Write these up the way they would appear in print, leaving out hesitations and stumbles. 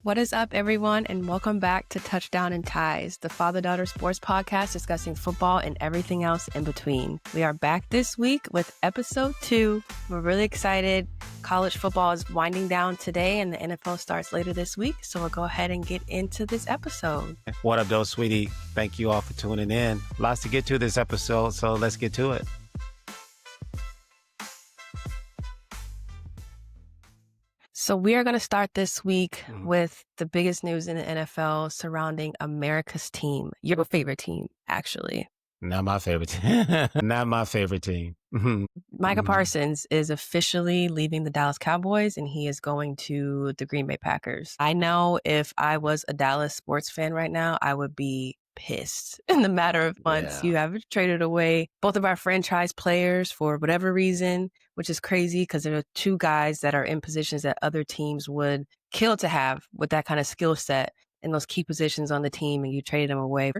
What is up, everyone, and welcome back to Touchdown and Ties, the father-daughter sports podcast discussing football and everything else in between. We are back this week with episode 2. We're really excited. College football is winding down today, and the NFL starts later this week, so we'll go ahead and get into this episode. What up, though, sweetie? Thank you all for tuning in. Lots to get to this episode, so let's get to it. So we are going to start this week with the biggest news in the NFL surrounding America's team. Your favorite team, actually. Not my favorite team. Not my favorite team. Micah Parsons is officially leaving the Dallas Cowboys, and he is going to the Green Bay Packers. I know if I was a Dallas sports fan right now, I would be pissed. In the matter of months, you have traded away both of our franchise players for whatever reason, which is crazy because there are two guys that are in positions that other teams would kill to have with that kind of skill set in those key positions on the team, and you traded them away.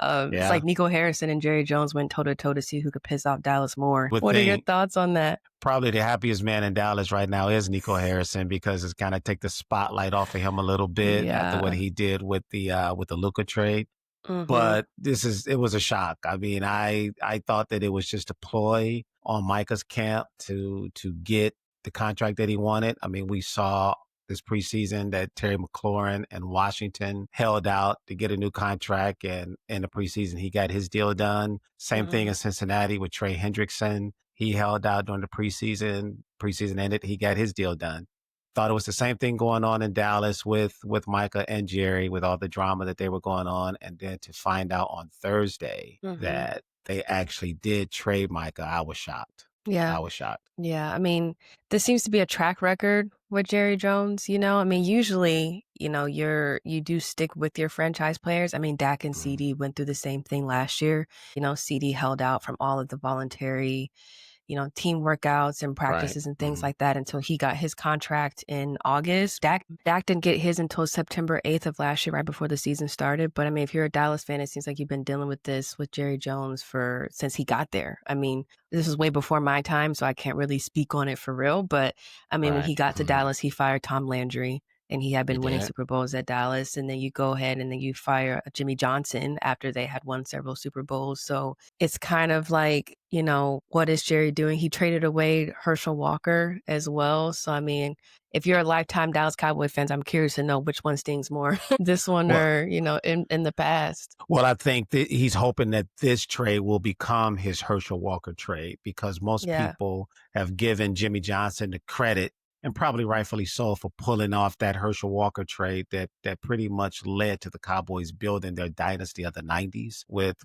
It's like Nico Harrison and Jerry Jones went toe-to-toe to see who could piss off Dallas more. What are your thoughts on that? Probably the happiest man in Dallas right now is Nico Harrison because it's kind of take the spotlight off of him a little bit after what he did with the Luka trade. But it was a shock. I mean, I thought that it was just a ploy on Micah's camp to get the contract that he wanted. I mean, we saw this preseason that Terry McLaurin and Washington held out to get a new contract, and in the preseason he got his deal done. Same thing in Cincinnati with Trey Hendrickson. He held out during the preseason. Preseason ended, he got his deal done. Thought it was the same thing going on in Dallas with Micah and Jerry, with all the drama that they were going on. And then to find out on Thursday that they actually did trade Micah, I was shocked. I was shocked. Yeah. I mean, this seems to be a track record with Jerry Jones. You know, I mean, usually, you do stick with your franchise players. I mean, Dak and CD went through the same thing last year. CD held out from all of the voluntary team workouts and practices and things like that until he got his contract in August. Dak didn't get his until September 8th of last year, right before the season started. But I mean, if you're a Dallas fan, it seems like you've been dealing with this with Jerry Jones since he got there. I mean, this was way before my time, so I can't really speak on it for real. But I mean, when he got to Dallas, he fired Tom Landry. And he had been winning Super Bowls at Dallas. And then you go ahead and then you fire Jimmy Johnson after they had won several Super Bowls. So it's kind of like, what is Jerry doing? He traded away Herschel Walker as well. So, I mean, if you're a lifetime Dallas Cowboy fans, I'm curious to know which one stings more, this one or, in the past. Well, I think that he's hoping that this trade will become his Herschel Walker trade because most people have given Jimmy Johnson the credit, and probably rightfully so, for pulling off that Herschel Walker trade that pretty much led to the Cowboys building their dynasty of the 90s with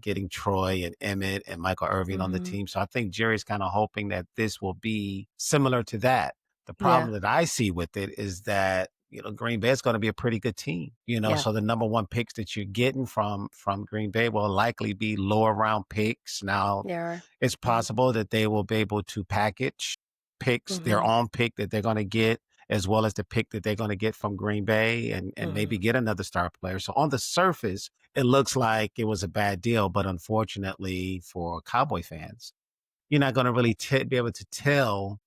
getting Troy and Emmett and Michael Irvin on the team. So I think Jerry's kind of hoping that this will be similar to that. The problem that I see with it is that Green Bay is going to be a pretty good team, so the number one picks that you're getting from Green Bay will likely be lower round picks. Now, it's possible that they will be able to package picks, their own pick that they're going to get, as well as the pick that they're going to get from Green Bay and maybe get another star player. So on the surface, it looks like it was a bad deal. But unfortunately for Cowboy fans, you're not going to really be able to tell,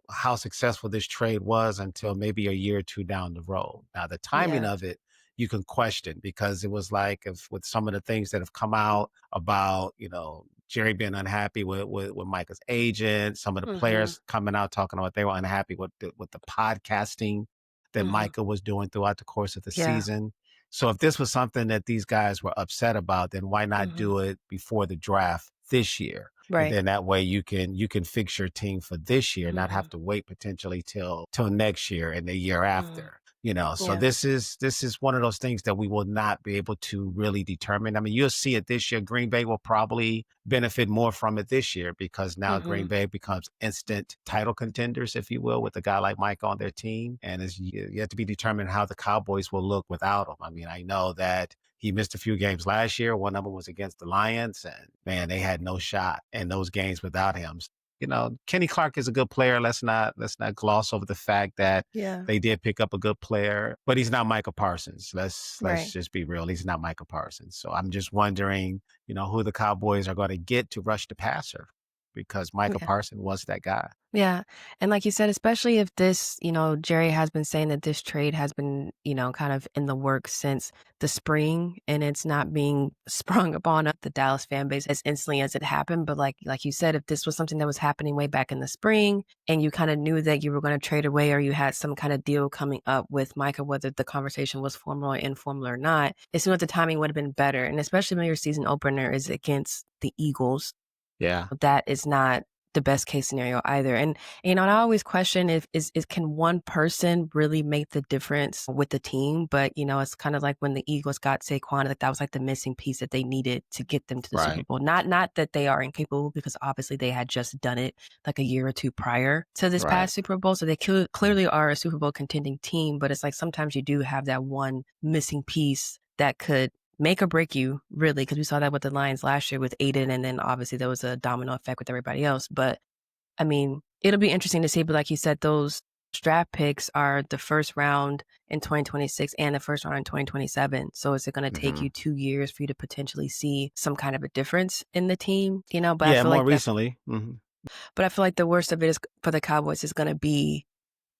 how successful this trade was until maybe a year or two down the road. Now, the timing of it, you can question because it was like with some of the things that have come out about, Jerry being unhappy with Micah's agent, some of the players coming out talking about they were unhappy with the podcasting that Micah was doing throughout the course of the season. So if this was something that these guys were upset about, then why not do it before the draft this year? Right. And then that way you can fix your team for this year, not have to wait potentially till next year and the year after. So this is one of those things that we will not be able to really determine. I mean, you'll see it this year. Green Bay will probably benefit more from it this year because now Green Bay becomes instant title contenders, if you will, with a guy like Mike on their team. And it's yet to be determined how the Cowboys will look without him. I mean, I know that he missed a few games last year. One of them was against the Lions, and man, they had no shot in those games without him. Kenny Clark is a good player. Let's not gloss over the fact that they did pick up a good player, but he's not Micah Parsons. Let's just be real. He's not Micah Parsons. So I'm just wondering, who the Cowboys are going to get to rush the passer. because Micah Yeah. Parsons was that guy. Yeah. And like you said, especially if this, Jerry has been saying that this trade has been, kind of in the works since the spring and it's not being sprung upon the Dallas fan base as instantly as it happened. But like you said, if this was something that was happening way back in the spring and you kind of knew that you were going to trade away or you had some kind of deal coming up with Micah, whether the conversation was formal or informal or not, it seemed like the timing would have been better. And especially when your season opener is against the Eagles, Yeah. that is not the best case scenario either. And and I always question if is can one person really make the difference with the team? But it's kind of like when the Eagles got Saquon, like that was like the missing piece that they needed to get them to the Super Right. Bowl. Not that they are incapable, because obviously they had just done it like a year or two prior to this Right. past Super Bowl, so they clearly are a Super Bowl contending team. But it's like sometimes you do have that one missing piece that could make or break you, really, because we saw that with the Lions last year with Aiden, and then obviously there was a domino effect with everybody else. But I mean, it'll be interesting to see. But like you said, those draft picks are the first round in 2026 and the first round in 2027. So is it going to take Hmm. you 2 years for you to potentially see some kind of a difference in the team? But I Yeah. feel More like recently. the worst of it is for the Cowboys is going to be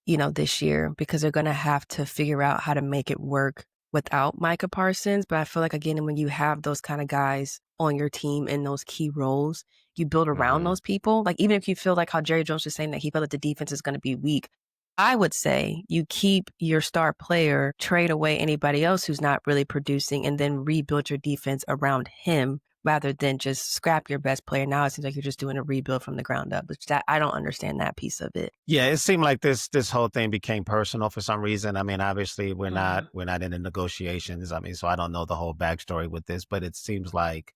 this year, because they're going to have to figure out how to make it work without Micah Parsons. But I feel like, again, when you have those kind of guys on your team in those key roles, you build around Hmm. those people. Like, even if you feel like how Jerry Jones was saying that he felt that the defense is going to be weak, I would say you keep your star player, trade away anybody else who's not really producing, and then rebuild your defense around him rather than just scrap your best player. Now it seems like you're just doing a rebuild from the ground up, which I don't understand that piece of it. Yeah, it seemed like this whole thing became personal for some reason. I mean, obviously Mm-hmm. we're not in the negotiations. I mean, so I don't know the whole backstory with this, but it seems like,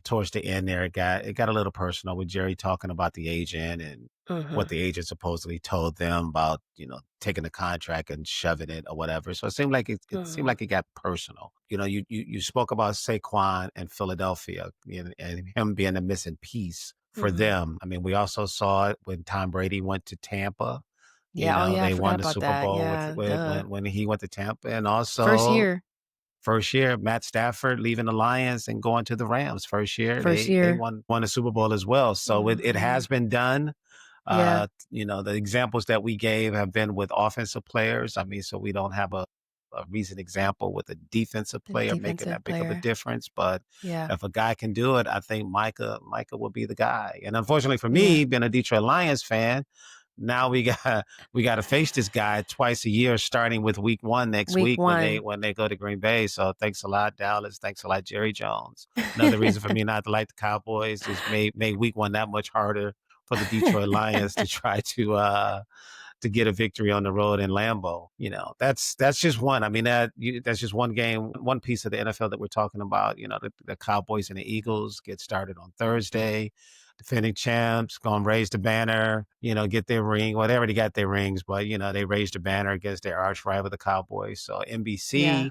towards the end there, it got a little personal with Jerry talking about the agent and Mm-hmm. what the agent supposedly told them about, taking the contract and shoving it or whatever. So it seemed like it seemed Mhm. like it got personal. You spoke about Saquon and Philadelphia, and him being a missing piece for Mhm. them. I mean, we also saw it when Tom Brady went to Tampa. Yeah, oh yeah, I They forgot won the about Super that. Bowl Yeah, duh. when he went to Tampa, and First also year. first year Matt Stafford leaving the Lions and going to the Rams. First year First they year. won the Super Bowl as well. So it Mhm. has been done. Yeah, The examples that we gave have been with offensive players. I mean, so we don't have a recent example with a defensive the player making defensive that big of a player. difference. But Yeah, if a guy can do it, I think Micah will be the guy. And unfortunately for yeah. me, being a Detroit Lions fan, now we got to face this guy twice a year, starting with week 1 next Week week one. when they go to Green Bay. So thanks a lot, Dallas. Thanks a lot, Jerry Jones. Another reason for me not to like the Cowboys just made week 1 that much harder for the Detroit Lions to try to get a victory on the road in Lambeau. That's just one. I mean, that's just one game, one piece of the NFL that we're talking about. The Cowboys and the Eagles get started on Thursday. Defending champs going to raise the banner, get their ring. Well, they already got their rings, but they raised the banner against their arch rival, the Cowboys. So Yeah. NBC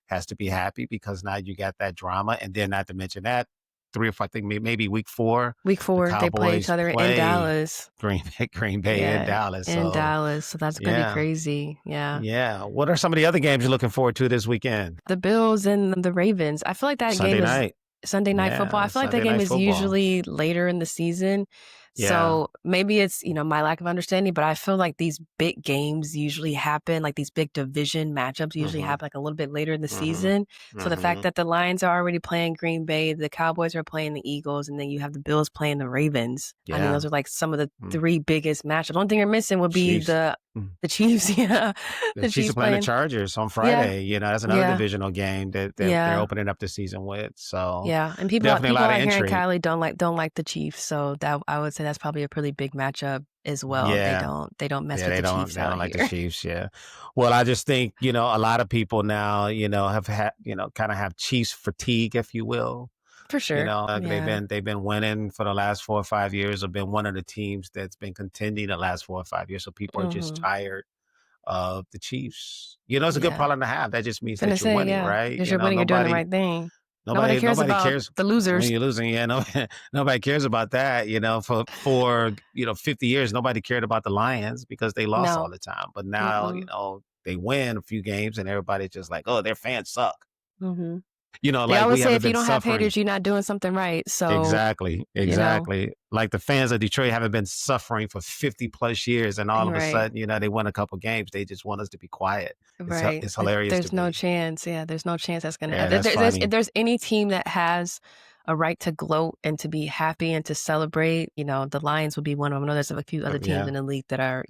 has to be happy because now you got that drama, and then not to mention that 3 or 4, I think maybe week 4, Week the 4, they play each Cowboys other in play Dallas. Green Bay and Yeah, Dallas. in So Dallas. So that's gonna be yeah, crazy. Yeah. yeah. What are some of the other games you're looking forward to this weekend? The Bills and the Ravens. I feel like that Sunday game is night. Sunday Night Football. I Yeah, feel like that Sunday game night is football. usually later in the season. Yeah. So maybe it's, my lack of understanding, but I feel like these big games usually happen, like these big division matchups usually Mhm. happen like a little bit later in the Mhm. season. So the fact Mhm. that the Lions are already playing Green Bay, the Cowboys are playing the Eagles, and then you have the Bills playing the Ravens. I mean, Yeah. those are like some of the Mm. three biggest matchups. One thing you're missing would be Chiefs. the Mm. the Chiefs. Yeah. The The Chiefs are Chiefs playing the playing. Chargers on Yeah. Friday. That's another Yeah. divisional game that they're Yeah. opening up the season with. So Yeah, and people definitely a people lot of out here in intrigue. Cali don't like the Chiefs, so that I would say that's probably a pretty big matchup as well. They Yeah. don't they don't mess Yeah, with the Chiefs they out don't like the here. Chiefs. Yeah. Well, I just think, a lot of people now, have had, kind of have Chiefs fatigue, if you will. For sure. Yeah. They've been winning for the last 4 or 5 years, or been one of the teams that's been contending the last 4 or 5 years. So people are just Mhm. tired of the Chiefs. It's a good Yeah. problem to have. That just means Finna that you're say, winning, yeah. right? Because you're winning, you're doing the right thing. Nobody cares Nobody about cares the when losers. you're losing. Yeah, no, nobody cares about that. For 50 years, nobody cared about the Lions because they lost all No. the time. But now, Mm-mm. they win a few games, and everybody's just like, oh, their fans suck. Mhm. They like we always say haven't if you been don't have suffering. haters, you're not doing something right. So, Exactly, you know, exactly. Like the fans of Detroit haven't been suffering for 50 plus years, and all of a right, sudden, they win a couple games. They just want us to be quiet. right. It's Like hilarious to there's no me. chance. Yeah, there's no chance that's gonna Yeah, happen. that's If funny. there's any team that has a right to gloat and to be happy and to celebrate, the Lions would be one of them. I know there's a few other teams Yeah, in the league that are,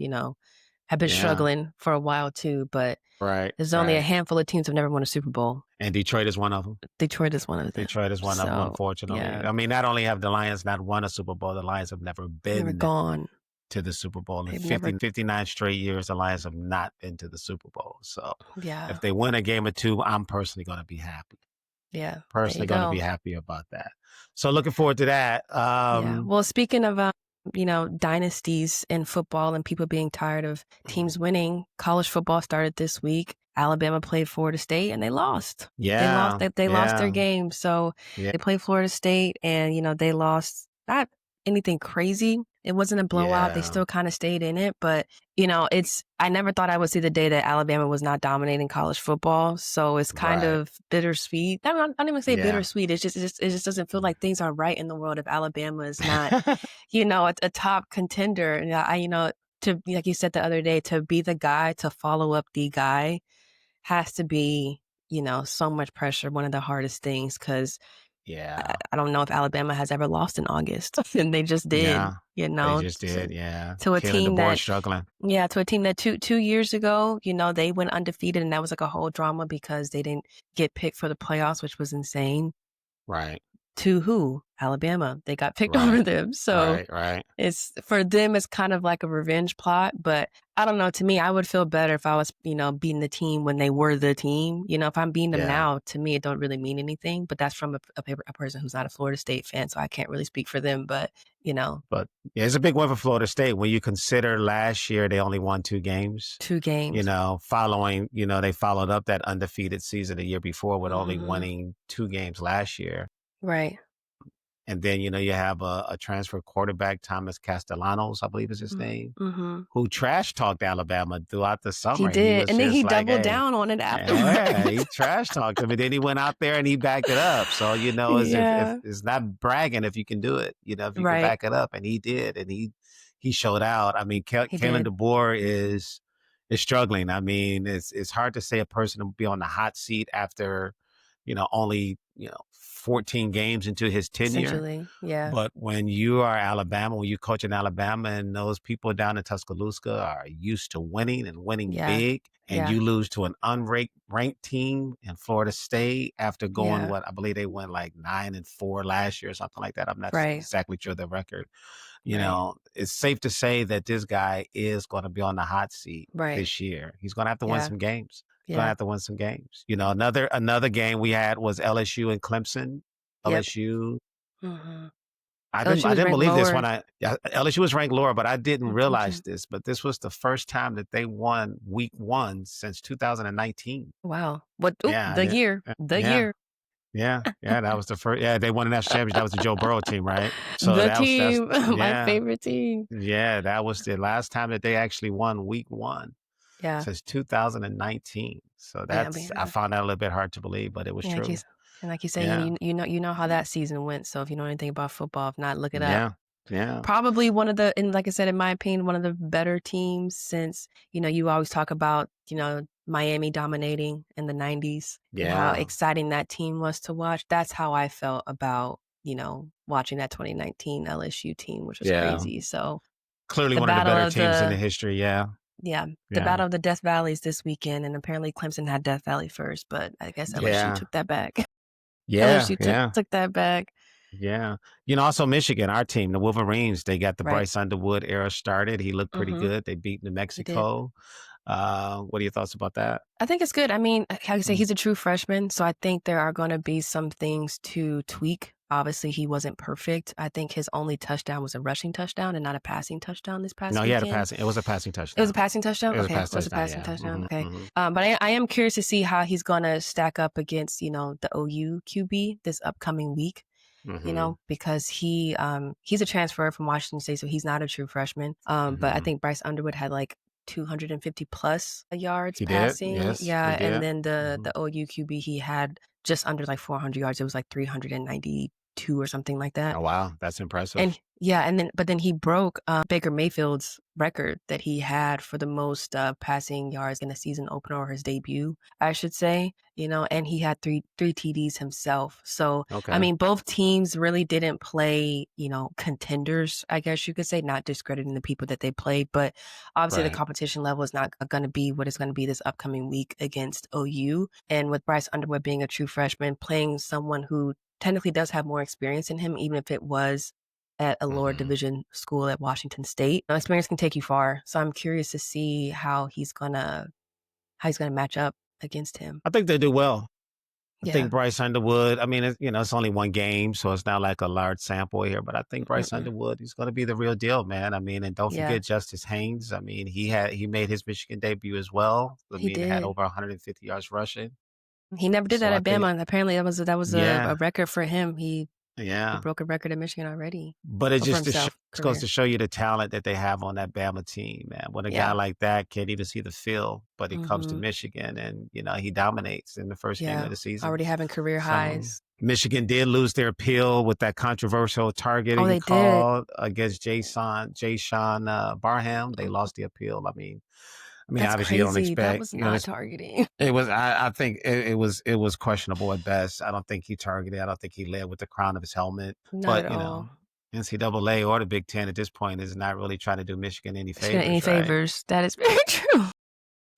have been yeah. struggling for a while too, but Right, there's only a right. handful of teams that have never won a Super Bowl. And Detroit is one of them. Detroit is one of them. Detroit is one of them, So, unfortunately. yeah, I mean, not only have the Lions not won a Super Bowl, the Lions have never never been gone. to the Super Bowl. In They've never, 59 straight years, the Lions have not been to the Super Bowl. So if yeah, they win a game or two, I'm personally going to be happy. yeah. There you Personally going to be go. happy about that. So looking forward to that. Yeah. Well, speaking of, dynasties in football and people being tired of teams winning, college football started this week. Alabama played Florida State and they lost. They lost. Yeah, They lost their yeah, game. So yeah, they played Florida State and, they lost not anything crazy. It wasn't a blowout. They yeah. still kind of stayed in it. But, I never thought I would see the day that Alabama was not dominating college football. So it's kind Right. of bittersweet. I don't even say Yeah. bittersweet. It just doesn't feel like things are right in the world if Alabama is not a top contender. And to like you said the other day, to be the guy to follow up the guy has to be, so much pressure. One of the hardest things because Yeah. I don't know if Alabama has ever lost in August, and they just did. Yeah. They just did. Yeah. To a Kalen team DeBoer that struggling. yeah, to a team that two years ago, they went undefeated, and that was like a whole drama because they didn't get picked for the playoffs, which was insane. Right. To who? Alabama. They got picked over Right. them. So Right. Right. it's for them, it's kind of like a revenge plot. But I don't know. To me, I would feel better if I was, beating the team when they were the team. If I'm beating them Yeah. now, to me, it don't really mean anything. But that's from a person who's not a Florida State fan, so I can't really speak for them. But But yeah, it's a big win for Florida State when you consider last year they only won 2 games. 2 games. Following, they followed up that undefeated season the year before with only Mm-hmm. winning 2 games last year. Right. And then, you have a transfer quarterback, Thomas Castellanos, I believe is his name, Mm-hmm. who trash talked Alabama throughout the He summer. He did, was and then he just like, doubled hey, down on it yeah, he afterwards. trash talked him. And then he went out there and he backed it up. So, as if Yeah. it's not bragging if you can do it, if you can Right. back it up. And he did. And he showed out. I mean, He Kalen did. DeBoer is struggling. I mean, it's hard to say a person will be on the hot seat after, only, 14 games into his tenure. Essentially. Yeah. But when you are Alabama, when you coach in Alabama and those people down in Tuscaloosa are used to winning and winning Yeah. big, and Yeah. you lose to an unranked team in Florida State after going, Yeah. what I believe they went like 9-4 last year or something like that. I'm not Right. exactly sure the record. Right. It's safe to say that this guy is going to be on the hot seat Right. this year. He's going to have to win Yeah. some games. He's going to Yeah. have to win some games. Another game we had was LSU and Clemson. Yep. LSU. Mm-hmm. I LSU was didn't ranked believe this lower. when LSU was ranked lower, but I didn't realize Attention. this. But this was the first time that they won week 1 since 2019. Wow. What? Oop, Yeah, I the did. year. The Yeah, year. yeah. That was the first. Yeah, they won the national championship. That was the Joe Burrow team, right? So The that's team. My yeah, favorite team. yeah. That was the last time that they actually won week 1 Yeah. since 2019. So I mean, I found that a little bit hard to believe, but it was yeah, true. like you say, Yeah, you know how that season went. So if you know anything about football, if not, look it up. yeah, yeah, Probably one of the, and like I said, in my opinion, one of the better teams since, you always talk about, Miami dominating in the 90s and how yeah, exciting that team was to watch. That's how I felt about, watching that 2019 LSU team, which was yeah. crazy. So Clearly the one of the battle better of teams in the the, history. Yeah, yeah, the yeah. battle of the Death Valleys this weekend. And apparently Clemson had Death Valley first, but I guess LSU Yeah. took that back. Yeah. LSU Yeah. took that back. Yeah. Also Michigan, our team, the Wolverines, they got the Right. Bryce Underwood era started. He looked pretty Mm-hmm. good. They beat New He did. Mexico. What are your thoughts about that? I think it's good. I mean, like I say, Mm. he's a true freshman, so I think there are going to be some things to tweak. Obviously, he wasn't perfect. I think his only touchdown was a rushing touchdown and not a passing touchdown this past No, he had a weekend. passing. It was a passing It was a touchdown. passing touchdown? It was a Okay. It passing was a touchdown. passing Yeah. touchdown. Okay. Hmm. But I am curious to see how he's going to stack up against, the OU QB this upcoming week. Hmm. Because he's a transfer from Washington State, so he's not a true freshman. But I Hmm. think Bryce Underwood had like 250 plus yards He did. passing. Yes, he Yeah, and did. then the Mhm. the OU QB, he had just under like 400 yards. It was like 392 or something like that. Oh, wow. That's impressive. And yeah, and then he broke Baker Mayfield's record that he had for the most passing yards in a season opener or his debut, I should say. And he had three TDs himself. So I Okay. mean, both teams really didn't play, contenders, I guess you could say, not discrediting the people that they played, but obviously the Right. competition level is not going to be what it's going to be this upcoming week against OU. And with Bryce Underwood being a true freshman, playing someone who technically does have more experience in him, even if it was at a lower Mhm. division school at Washington State. Experience can take you far. So I'm curious to see how he's gonna match up against him. I think they do well. I think Yeah. Bryce Underwood, I mean, it's only one game, so it's not like a large sample here, but I think Bryce Mm-mm. Underwood is going to be the real deal, man. I mean, and don't Yeah, forget Justice Haynes. I mean, he made his Michigan debut as well. I he mean, had did. over 150 yards rushing. He never did So that I at think, Bama, and apparently that was a yeah, record for him. He yeah. broke a record at Michigan already, But it or for just himself goes to career. show you the talent that they have on that Bama team, man. When a guy Yeah. like that can't even see the field, but he comes to Mhm. Michigan and he dominates in the first game of Yeah. the season. Already having career So highs. Michigan did lose their appeal with that controversial Oh, targeting they did. call against Jason Barham. They Mhm. lost the appeal. That's Obviously, you don't crazy. That expect. was not targeting. It was. I think it was questionable at best. I don't think he targeted. I don't think he led with the crown of his helmet. Not at But all. NCAA or the Big Ten at this point is not really trying to do Michigan any Shouldn't any favors, right? favors. That is very true.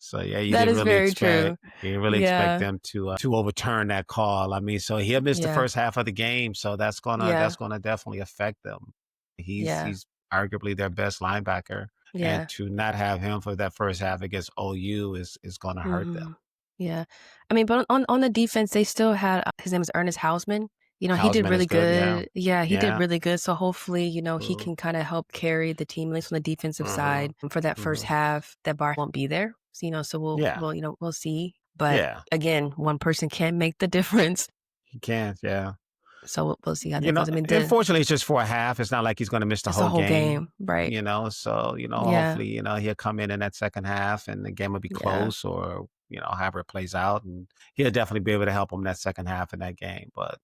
So yeah, you That didn't is really very expect true. you didn't really expect Yeah. them to overturn that call. I mean, so he'll miss the Yeah. first half of the game, so that's gonna Yeah. that's gonna definitely affect them. He's Yeah. he's arguably their best linebacker, and Yeah. to not have him for that first half against OU is gonna hurt them. Mhm. Yeah. I mean, but on the defense, they still had his name is Ernest Hausman. He did Hausman is really good, yeah, good. Yeah, he did yeah, really good. So hopefully, he mhm, can kinda help carry the team, at least on the defensive mhm, side for that first mhm. half that Bar won't be there. So Yeah, we'll see. But yeah, again, one person can make the difference. he can, yeah. So we'll see how that goes. I mean, Unfortunately, it's just for a half. It's not like he's gonna miss the it's a whole whole game, game, right? so, Yeah. hopefully, he'll come in that second half and the game will be Yeah. close or, however it plays out, and he'll definitely be able to help them that second half in that game, but,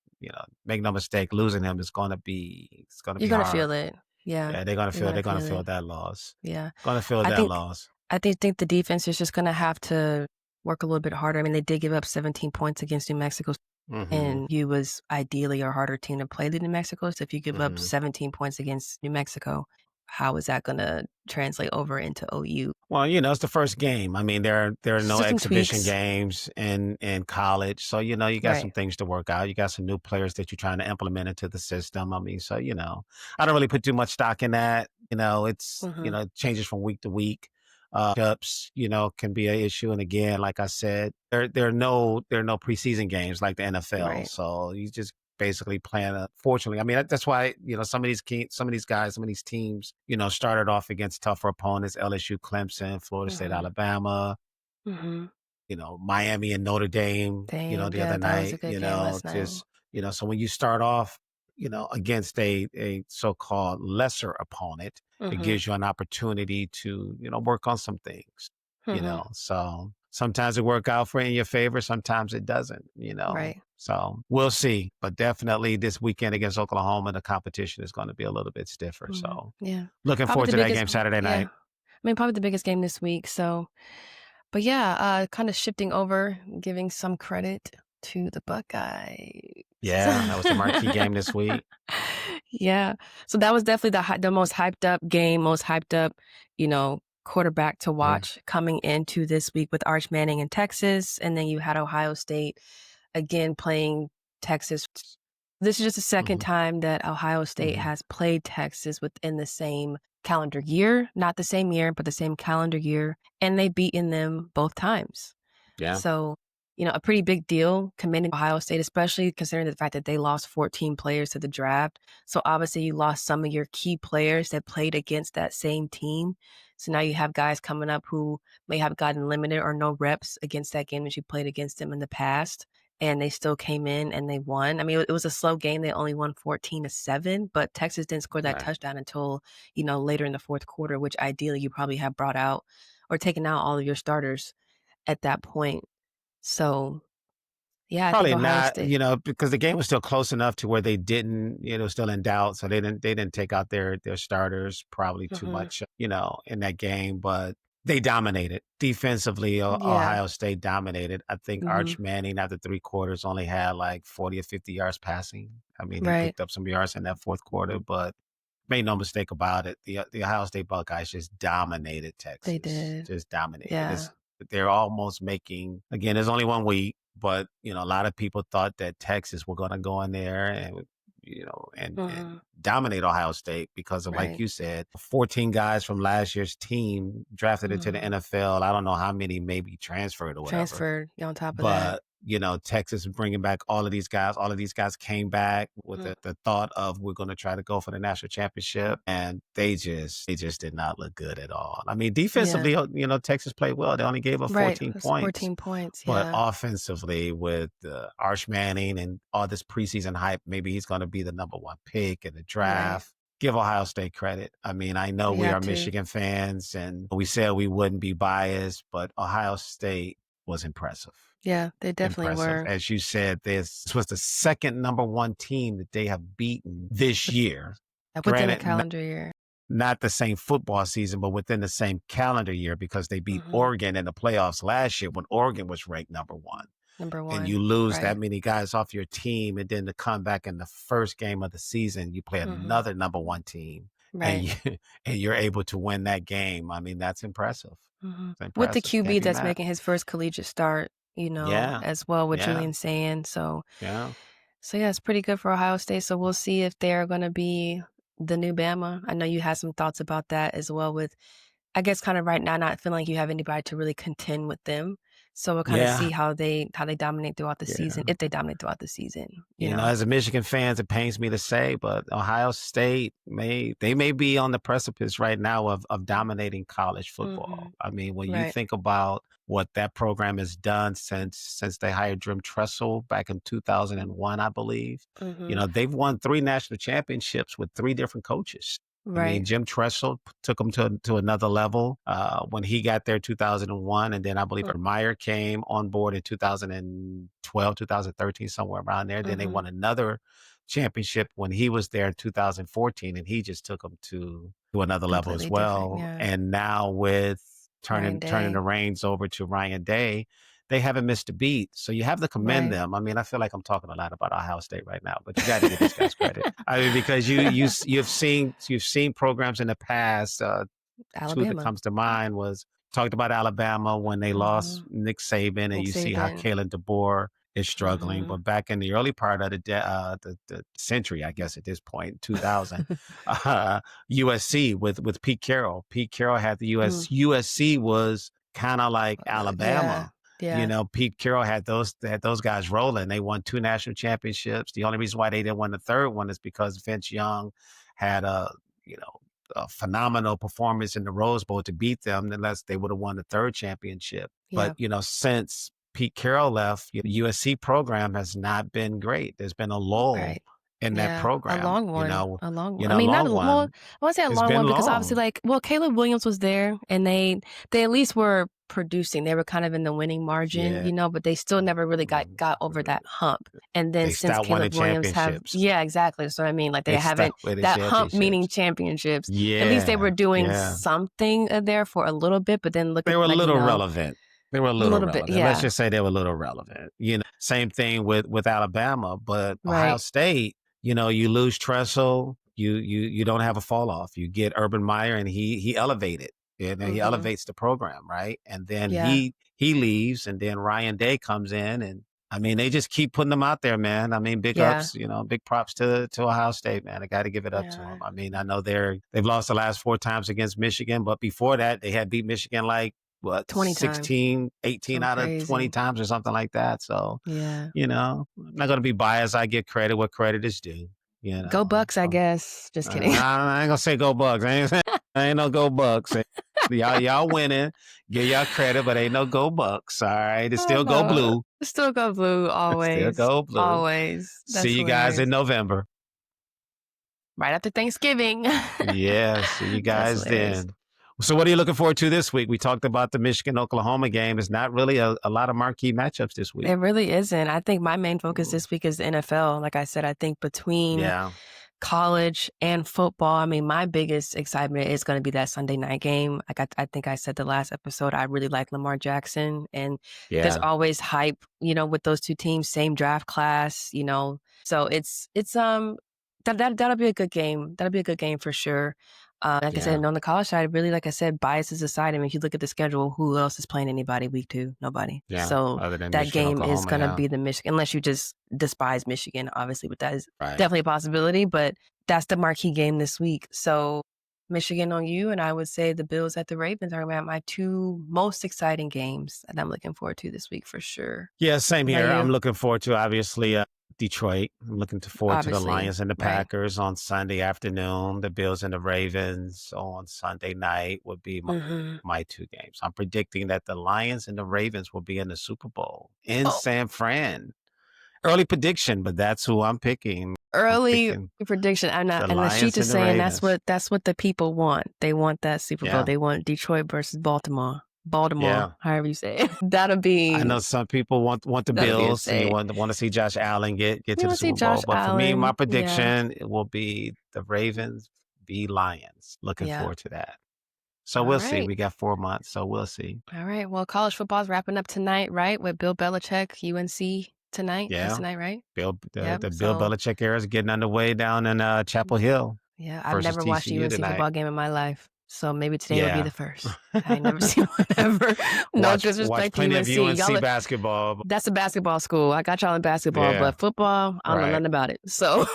make no mistake, losing him is gonna be You're gonna hard. feel it. Yeah. Yeah, You're gonna they're gonna feel feel it. that loss. Yeah. Gonna feel I that think loss. I think the defense is just gonna have to work a little bit harder. I mean, they did give up 17 points against New Mexico, Mhm, and you was ideally a harder team to play than New Mexico. So if you give up mhm. 17 points against New Mexico, how is that gonna translate over into OU? Well, it's the first game. I mean, there are It's no just some exhibition tweaks. games in college, so you got some Right. things to work out. You got some new players that you're trying to implement into the system. I mean, so I don't really put too much stock in that. Mhm. It changes from week to week. Ups, can be an issue, and again, like I said, there are no preseason games like the NFL, Right. so you just basically playing. Fortunately, I mean that's why some of these guys, some of these teams, started off against tougher opponents: LSU, Clemson, Florida State, Mhm. Alabama, Mhm. Miami and Notre Dame. Dame, The yeah, other that was a night. good game last night. So when you start off, against a so-called lesser opponent, it Mhm. gives you an opportunity to work on some things. Mhm. So sometimes it work out in your favor, sometimes it doesn't. Right. So we'll see. But definitely this weekend against Oklahoma, the competition is going to be a little bit stiffer. Mhm. So Yeah. looking Probably forward the to that biggest game Saturday yeah. night. I mean, probably the biggest game this week. So, but yeah, kind of shifting over, giving some credit to the Buckeyes. Yeah, that was the marquee game this week. Yeah. So that was definitely the most hyped up game, most hyped up, quarterback to Yeah. watch coming into this week with Arch Manning in Texas, and then you had Ohio State again playing Texas. This is just the second Hmm. time that Ohio State Hmm. has played Texas within the same calendar year, not the same year, but the same calendar year, and they've beaten them both times. Yeah. So, a pretty big deal commending Ohio State, especially considering the fact that they lost 14 players to the draft. So obviously you lost some of your key players that played against that same team. So now you have guys coming up who may have gotten limited or no reps against that game that you played against them in the past. And they still came in and they won. I mean, it was a slow game. They only won 14-7, but Texas didn't score that Right. touchdown until, later in the fourth quarter, which ideally you probably have brought out or taking out all of your starters at that point. So, yeah, I think Probably Ohio not, State. because the game was still close enough to where they didn't, still in doubt. So they didn't take out their starters probably too Mhm. much, in that game, but they dominated. Defensively, Yeah. Ohio State dominated. I think Mhm. Arch Manning after 3 quarters only had like 40 or 50 yards passing. I mean, he Right. picked up some yards in that fourth quarter, but made no mistake about it. The Ohio State Buckeyes just dominated They Texas. did. Just dominated. Yeah. They're almost making, again, there's only 1 week, but a lot of people thought that Texas were going to go in there and and Mhm. dominate Ohio State because of, like Right. you said, 14 guys from last year's team drafted into the Mhm. NFL. I don't know how many maybe transferred or whatever, Transferred on top of that. but Texas is bringing back all of these guys. All of these guys came back with Mhm. the thought of, we're going to try to go for the national championship, and they just did not look good at all. I mean, Yeah. defensively, Texas played well. They only gave up Right. 14 It's points, 14 points. but Yeah. offensively, with Arch Manning and all this preseason hype, maybe he's going to be the #1 pick in the Right. draft. Give Ohio State credit. I mean, I know You we have are to. Michigan fans and we said we wouldn't be biased, but Ohio State was impressive. Yeah, they definitely Impressive. were As you said, this was the second #1 team that they have beaten this with year. within a Granted, calendar year. not the same football season, but within the same calendar year, because they beat Mhm. Oregon in the playoffs last year when Oregon was ranked #1. Number And you 1. lose that Right. many guys off your team, and then to come back in the first game of the season, you play Mhm. another #1 team, and Right. you and you're able to win that game. I mean, that's impressive. Mhm. It's With the impressive. Can't QB be that's mad. making his first collegiate start, Yeah. as well with Yeah. Julian Sand. Yeah. So yeah, it's pretty good for Ohio State. So we'll see if they're gonna be the new Bama. I know you had some thoughts about that as well with, I guess, kind of right now not feeling like you have anybody to really contend with them. So we'll kind of Yeah. see how they dominate throughout the season, Yeah. if they dominate throughout the season. As a Michigan fan, it pains me to say, but Ohio State may be on the precipice right now of dominating college football. Mhm. I mean, when you Right. think about what that program has done since they hired Jim Tressel back in 2001, I believe, Mhm. they've won 3 national championships with 3 different coaches. I mean, Right. Jim Tressel took them to another level when he got there in 2001. And then I believe Mm. Meyer came on board in 2012, 2013, somewhere around there. Then they Mhm. won another championship when he was there in 2014, and he just took them to another level as Completely different. well. Yeah. And now with Ryan turning the Day. reins over to Ryan Day, they haven't missed a beat. So you have to commend Right. them. I mean, I feel like I'm talking a lot about Ohio State right now, but you got to give these guys credit. I mean, because you've seen programs in the past. Two that Alabama. comes to mind was, talked about Alabama when they lost Mhm. Nick Saban, and Nick you see how Saban. Kalen DeBoer is struggling. Mhm. But back in the early part of the century, I guess at this point, 2000, USC with Pete Carroll. Pete Carroll had the Mm. USC was kind of like Yeah. Alabama. Yeah. Pete Carroll had those guys rolling. They won 2 national championships. The only reason why they didn't win the third one is because Vince Young had you know a phenomenal performance in the Rose Bowl to beat them, unless they would have won the third championship. But, Yeah. since Pete Carroll left, the USC program has not been great. There's been a lull Right. in that Yeah, a program, long one, a long one. I a mean, not long a well, one. I won't say a It's long been one because obviously, long. like, well, Caleb Williams was there, and they at least were producing. They were kind of in the winning margin, Yeah. but they still never really got over that hump. And then They since stopped winning Caleb Williams championships. yeah, exactly. So I mean, like they They haven't stopped winning that hump meaning championships. championships. At least they Yeah. were doing Yeah. something there for a little bit, but then look They at, were a like, little relevant. They were a a little little bit, relevant. Let's yeah, just say they were a little relevant. Same thing with Alabama, but Ohio right, State, you lose Tressel, you don't have a fall off. You get Urban Meyer, and he elevated. And he hmm elevates the program, right? And then yeah, he leaves, and then Ryan Day comes in, and I mean, they just keep putting them out there, man. I mean, big yeah, ups, big props to Ohio State, man. I got to give it up to yeah, them. I mean, I know they've lost the last 4 times against Michigan, but before that, they had beat Michigan like what, 20 times, 16, 18 something out of 20 crazy, times or something like that. So, yeah. I'm not going to be biased. I give credit where credit is due, Go Bucks, I So guess. Just kidding. I ain't gonna say go Bucks. I ain't no go Bucks. Y'all winning. Give y'all credit, but ain't no go Bucks. All right. It's Oh, still go no. blue. Still go blue, Still always. go blue. Always. See That's you guys in hilarious. November. Right after Thanksgiving. Yeah. See you That's guys hilarious. then. So what are you looking forward to this week? We talked about the Michigan-Oklahoma game. It's not really a lot of marquee matchups this week. It really isn't. I think my main focus this week is the NFL. Like I said, I think between college and football, I mean, my biggest excitement is going to be that Sunday night game. Like I think I said the last episode, I really like Lamar Jackson, and there's always hype, with those two teams, same draft class, So that'll be a good game. That'll be a good game for sure. Like I said, on the college side, really, like I said, biases aside. I mean, if you look at the schedule, who else is playing anybody week 2? Nobody. Yeah, so other than that Michigan, game is Oklahoma, going to be the Michigan, unless you just despise Michigan, obviously, but that is right. definitely a possibility. But that's the marquee game this week. So Michigan on you, and I would say the Bills at the Ravens are my two most exciting games that I'm looking forward to this week for sure. Yeah, same here. I'm looking forward to, obviously, Detroit. I'm looking forward to the Lions and the Packers on Sunday afternoon. The Bills and the Ravens on Sunday night would be my two games. I'm predicting that the Lions and the Ravens will be in the Super Bowl in San Fran. Early prediction, but that's who I'm picking. Early prediction. And the sheet is saying that's what the people want. They want that Super Bowl. They want Detroit versus Baltimore. However you say it. That'll be. I know some people want the Bills and want to see Josh Allen get to the Super Bowl. But for me, my prediction will be the Ravens v. Lions. Looking forward to that. So we'll see. We got 4 months, so we'll see. All right. Well, college football is wrapping up tonight, right? With Bill Belichick, UNC tonight. Yeah. That's tonight, right? The Bill Belichick era is getting underway down in Chapel Hill. Yeah, I've never watched a UNC football game in my life. So maybe today will be the first. I never seen one ever. No disrespect to UNC. UNC basketball. That's a basketball school. I got y'all in basketball, but football, I don't know nothing about it. So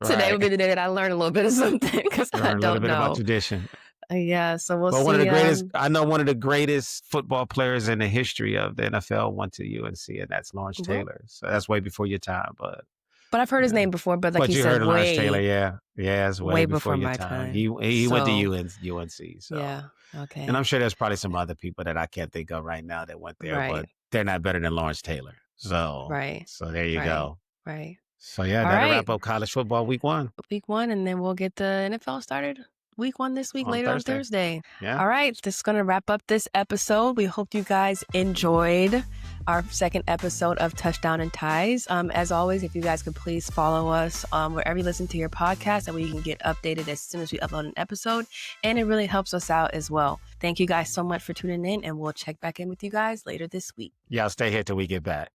today will be the day that I learn a little bit of something because I don't know. A little bit about tradition. Yeah, so we'll see. One of the greatest, I know one of the greatest football players in the history of the NFL went to UNC, and that's Lawrence Taylor. So that's way before your time, but I've heard his name before. But like you heard said, Lawrence Taylor, it's way before your my time. He went to UNC. So yeah, okay. And I'm sure there's probably some other people that I can't think of right now that went there, but they're not better than Lawrence Taylor. So So there you go. Right. So that'll wrap up college football week 1. Week 1, and then we'll get the NFL started. Week 1 this week, later on Thursday. Yeah. All right. This is going to wrap up this episode. We hope you guys enjoyed our second episode of Touchdown and Ties. As always, if you guys could please follow us wherever you listen to your podcast, and we can get updated as soon as we upload an episode. And it really helps us out as well. Thank you guys so much for tuning in, and we'll check back in with you guys later this week. Y'all stay here till we get back.